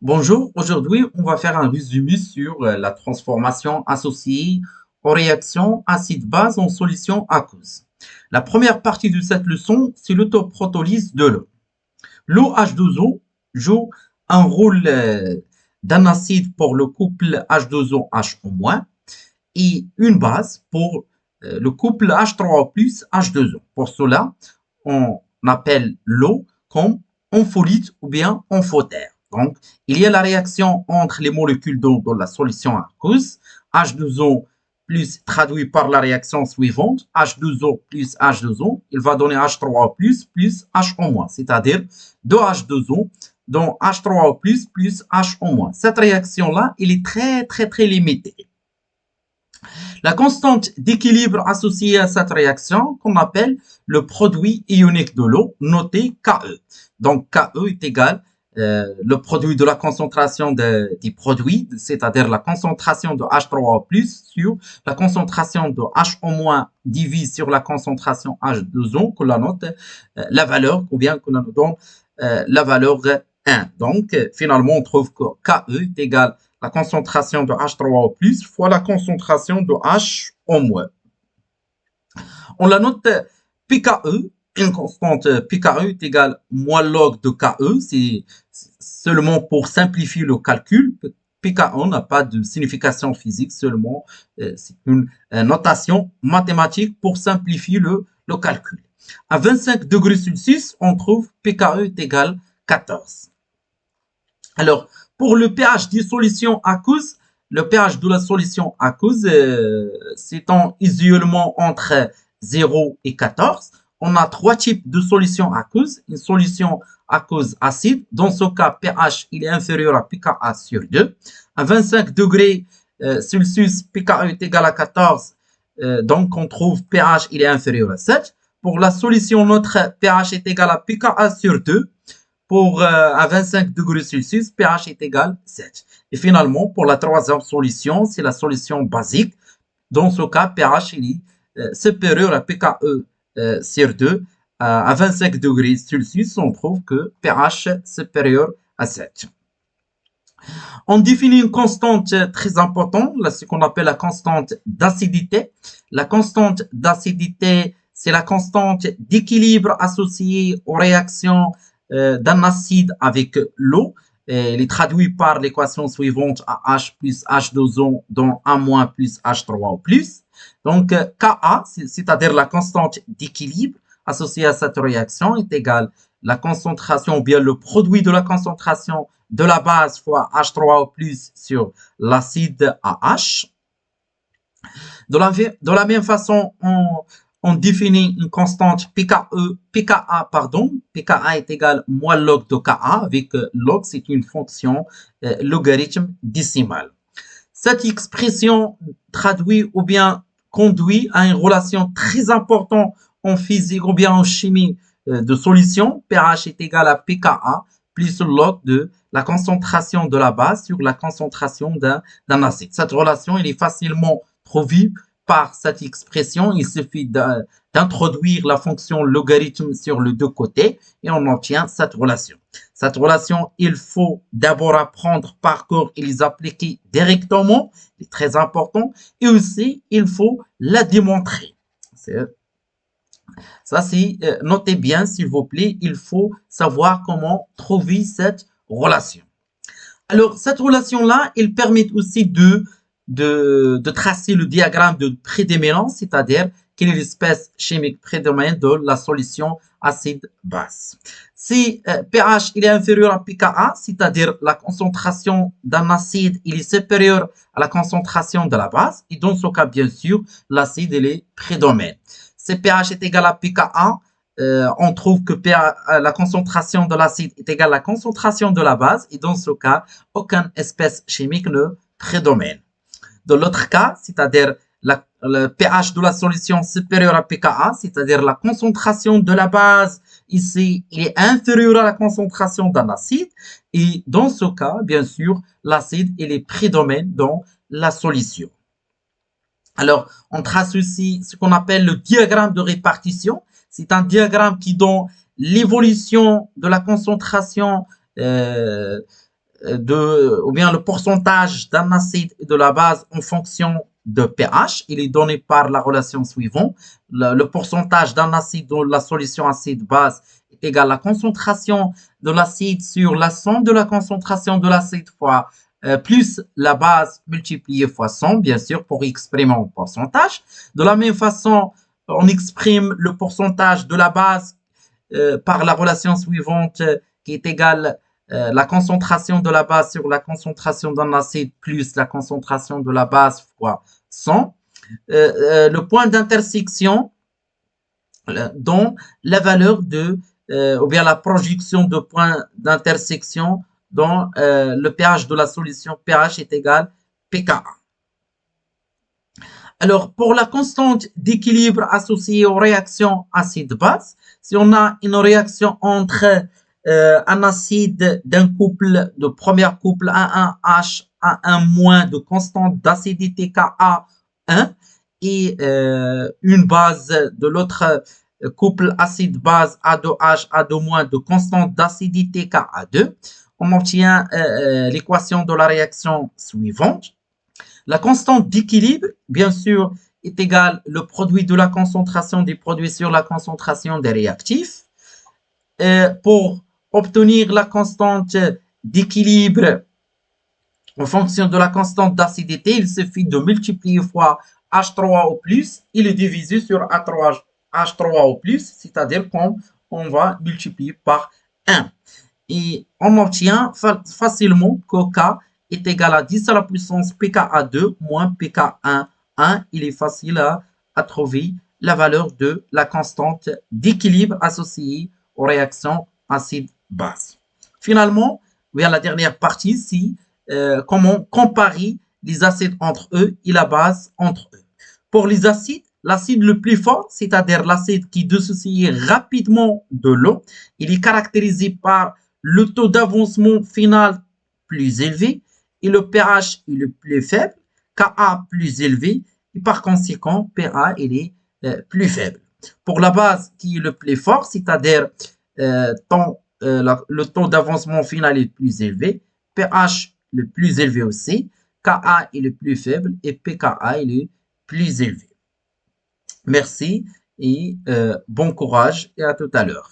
Bonjour, aujourd'hui on va faire un résumé sur la transformation associée aux réactions acide-base en solution aqueuse. La première partie de cette leçon, c'est l'autoprotolyse de l'eau. L'eau H2O joue un rôle d'un acide pour le couple H2O HO- et une base pour le couple H3O plus H2O. Pour cela, on appelle l'eau comme ampholyte ou bien amphotère. Donc, il y a la réaction entre les molécules d'eau dans la solution aqueuse, H2O plus traduit par la réaction suivante, H2O plus H2O, il va donner H3O plus HO-, c'est-à-dire 2H2O dont H3O plus HO-. Cette réaction-là, elle est très limitée. La constante d'équilibre associée à cette réaction, qu'on appelle le produit ionique de l'eau, noté Ke. Donc Ke est égal le produit de la concentration des produits, c'est-à-dire la concentration de H3O+, sur la concentration de HO- divise sur la concentration H2O, que l'on note la valeur, ou bien que l'on donne la valeur 1. Donc, finalement, on trouve que Ke est égal la concentration de H3O+, fois la concentration de H-. On la note pKe, une constante pKe est égale moins log de Ke, c'est seulement pour simplifier le calcul. pKe n'a pas de signification physique, seulement c'est une notation mathématique pour simplifier le calcul. À 25 degrés Celsius, on trouve pKe est égal 14. Alors, pour le pH des solutions aqueuses, le pH de la solution aqueuse s'étend usuellement entre 0 et 14. On a trois types de solutions aqueuses. Une solution aqueuse acide. Dans ce cas, pH il est inférieur à pKa sur 2. À 25 degrés Celsius, pKa est égal à 14. Donc, on trouve pH il est inférieur à 7. Pour la solution neutre, pH est égal à pKa sur 2. Pour à 25 degrés Celsius, pH est égal 7. Et finalement, pour la troisième solution, c'est la solution basique. Dans ce cas, pH est supérieur à pKe sur 2. À 25 degrés Celsius, on trouve que pH supérieur à 7. On définit une constante très importante, ce qu'on appelle la constante d'acidité. La constante d'acidité, c'est la constante d'équilibre associée aux réactions d'un acide avec l'eau. Elle est traduite par l'équation suivante à H plus H2O dont 1 moins plus H3O plus. Donc, Ka, c'est-à-dire la constante d'équilibre associée à cette réaction, est égale la concentration ou bien le produit de la concentration de la base fois H3O plus sur l'acide AH. De la même façon, on définit une constante pKa, pKa est égal moins log de Ka, avec log, c'est une fonction logarithme décimal. Cette expression traduit ou bien conduit à une relation très importante en physique ou bien en chimie de solution. pH est égal à pKa plus log de la concentration de la base sur la concentration d'un acide. Cette relation, elle est facilement trouvée par cette expression. Il suffit d'introduire la fonction logarithme sur les deux côtés et on obtient cette relation. Cette relation, il faut d'abord apprendre par cœur et les appliquer directement, c'est très important, et aussi il faut la démontrer. Ça, c'est notez bien, s'il vous plaît, il faut savoir comment trouver cette relation. Alors, cette relation-là, elle permet aussi de tracer le diagramme de prédominance, c'est-à-dire quelle est l'espèce chimique prédominante de la solution acide-base. Si pH il est inférieur à pKa, c'est-à-dire la concentration d'un acide il est supérieure à la concentration de la base, et dans ce cas, bien sûr, l'acide il est prédominant. Si pH est égal à pKa, on trouve que la concentration de l'acide est égale à la concentration de la base, et dans ce cas, aucune espèce chimique ne prédomine. Dans l'autre cas, c'est-à-dire le pH de la solution supérieur à pKa, c'est-à-dire la concentration de la base ici, il est inférieur à la concentration d'un acide, et dans ce cas, bien sûr, l'acide il est prédomine dans la solution. Alors, on trace aussi ce qu'on appelle le diagramme de répartition. C'est un diagramme qui donne l'évolution de la concentration ou bien le pourcentage d'un acide et de la base en fonction de pH. Il est donné par la relation suivante. Le pourcentage d'un acide dans la solution acide-base est égal à la concentration de l'acide sur la somme de la concentration de l'acide fois plus la base multipliée fois 100, bien sûr, pour exprimer en pourcentage. De la même façon, on exprime le pourcentage de la base par la relation suivante qui est égale la concentration de la base sur la concentration d'un acide plus la concentration de la base fois 100. Le point d'intersection dans la valeur de, ou bien la projection de point d'intersection dans le pH de la solution. pH est égal pKa. Alors, pour la constante d'équilibre associée aux réactions acide-base, si on a une réaction entre un acide d'un couple de premier couple A1H A1- de constante d'acidité Ka1 et une base de l'autre couple acide-base A2H A2- de constante d'acidité Ka2, on obtient l'équation de la réaction suivante. La constante d'équilibre, bien sûr, est égale le produit de la concentration des produits sur la concentration des réactifs. Pour obtenir la constante d'équilibre en fonction de la constante d'acidité, il suffit de multiplier fois H3 au plus et le diviser sur H3 au plus, c'est-à-dire qu'on va multiplier par 1. Et on obtient facilement que K est égal à 10 à la puissance pKa2 moins pK1. Il est facile à trouver la valeur de la constante d'équilibre associée aux réactions acide-base. Finalement, vers la dernière partie, c'est comment comparer les acides entre eux et la base entre eux. Pour les acides, l'acide le plus fort, c'est-à-dire l'acide qui dissocie rapidement de l'eau, il est caractérisé par le taux d'avancement final plus élevé et le pH est le plus faible, Ka plus élevé et par conséquent pA il est plus faible. Pour la base qui est le plus fort, c'est-à-dire le taux d'avancement final est plus élevé, pH le plus élevé aussi, Ka est le plus faible et pKa est le plus élevé. Merci et bon courage et à tout à l'heure.